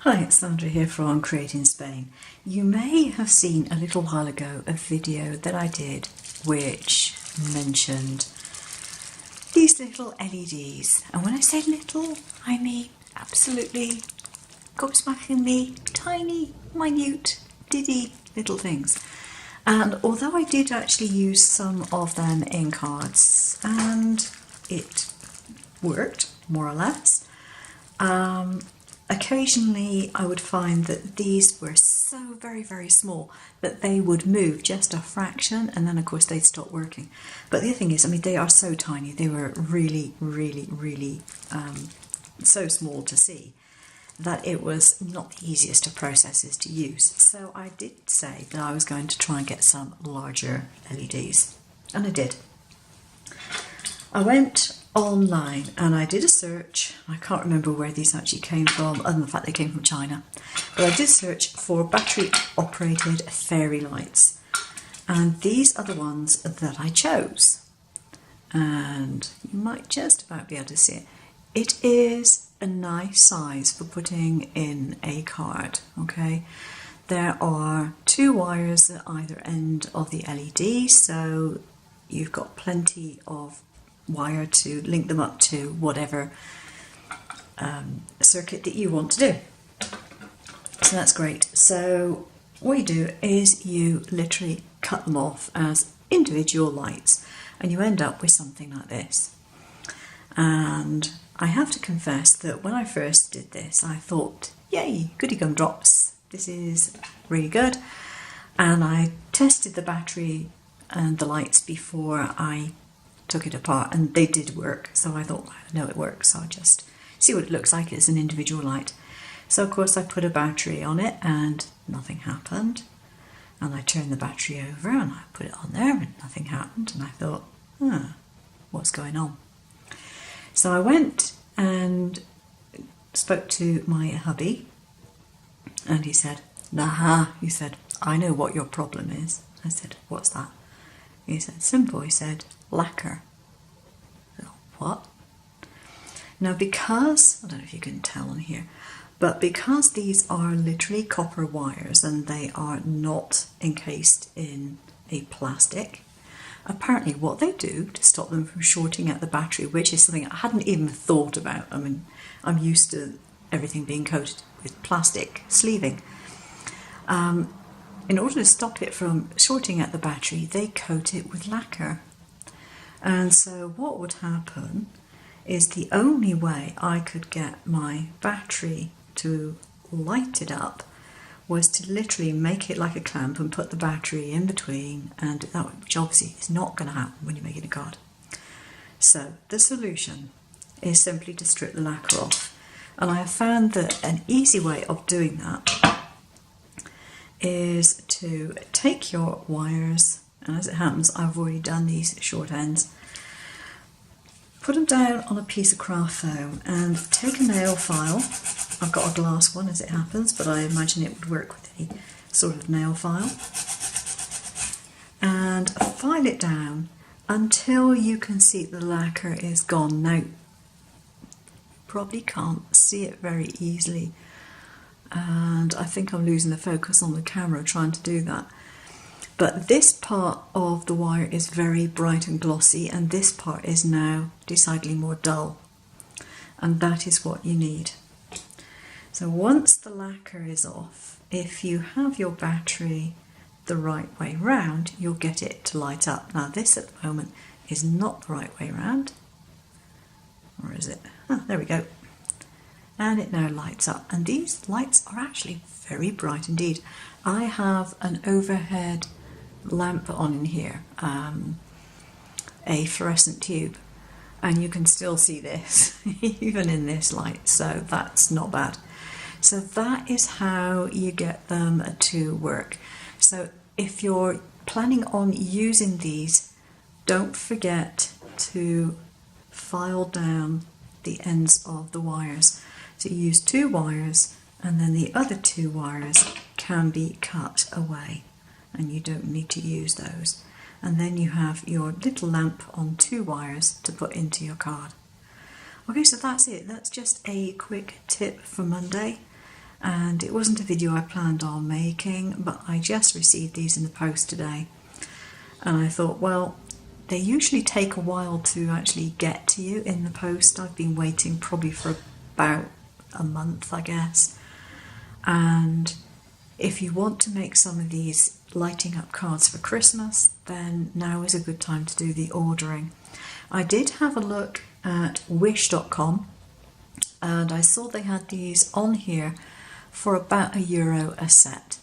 Hi, it's Sandra here from Creating Spain. You may have seen a little while ago a video that I did which mentioned these little LEDs. And when I say little, I mean absolutely gobsmackingly tiny, minute, diddy little things. And although I did actually use some of them in cards and it worked, more or less, occasionally I would find that these were so very, very small that they would move just a fraction and then of course they'd stop working. But the other thing is, I mean, they are so tiny, they were really, really, really so small to see that it was not the easiest of processes to use. So I did say that I was going to try and get some larger LEDs, and I did. I went online and I did a search. I can't remember where these actually came from, other than the fact they came from China. But I did search for battery operated fairy lights. And these are the ones that I chose. And you might just about be able to see it. It is a nice size for putting in a card, okay? There are two wires at either end of the LED, so you've got plenty of wire to link them up to whatever circuit that you want to do. So that's great. So what you do is you literally cut them off as individual lights and you end up with something like this. And I have to confess that when I first did this, I thought, yay, goody gumdrops, this is really good. And I tested the battery and the lights before I took it apart, and they did work. So I thought, I know it works, so I'll just see what it looks like as an individual light. So of course I put a battery on it and nothing happened. And I turned the battery over and I put it on there and nothing happened. And I thought, what's going on? So I went and spoke to my hubby, and he said, he said, I know what your problem is. I said, what's that? He said, simple. He said, lacquer. I thought, what? Now because, I don't know if you can tell on here, but because these are literally copper wires and they are not encased in a plastic, apparently what they do to stop them from shorting out the battery, which is something I hadn't even thought about. I mean, I'm used to everything being coated with plastic sleeving. In order to stop it from shorting out the battery, they coat it with lacquer. And so what would happen is the only way I could get my battery to light it up was to literally make it like a clamp and put the battery in between, and that, which obviously is not going to happen when you're making a card. So the solution is simply to strip the lacquer off. And I have found that an easy way of doing that is to take your wires, and as it happens I've already done these short ends, put them down on a piece of craft foam and take a nail file. I've got a glass one as it happens, but I imagine it would work with any sort of nail file, and file it down until you can see the lacquer is gone. Now, you probably can't see it very easily, and I think I'm losing the focus on the camera trying to do that. But this part of the wire is very bright and glossy, and this part is now decidedly more dull. And that is what you need. So once the lacquer is off, if you have your battery the right way round, you'll get it to light up. Now this at the moment is not the right way round. Or is it? There we go. And it now lights up. And these lights are actually very bright indeed. I have an overhead lamp on in here, a fluorescent tube, and you can still see this even in this light, so that's not bad. So that is how you get them to work. So if you're planning on using these, don't forget to file down the ends of the wires. So you use two wires, and then the other two wires can be cut away, and you don't need to use those. And then you have your little lamp on two wires to put into your card. Okay, so that's it. That's just a quick tip for Monday. and it wasn't a video I planned on making, but I just received these in the post today, and I thought, well, they usually take a while to actually get to you in the post. I've been waiting probably for about a month, I guess. And if you want to make some of these lighting up cards for Christmas, then now is a good time to do the ordering. I did have a look at wish.com, and I saw they had these on here for about €1 a set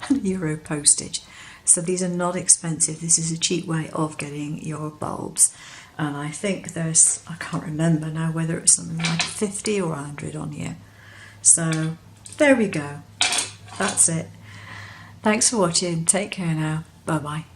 and €1 postage. So these are not expensive. This is a cheap way of getting your bulbs. And I think there's, I can't remember now whether it's something like 50 or 100 on here. So there we go. That's it. Thanks for watching. Take care now. Bye bye.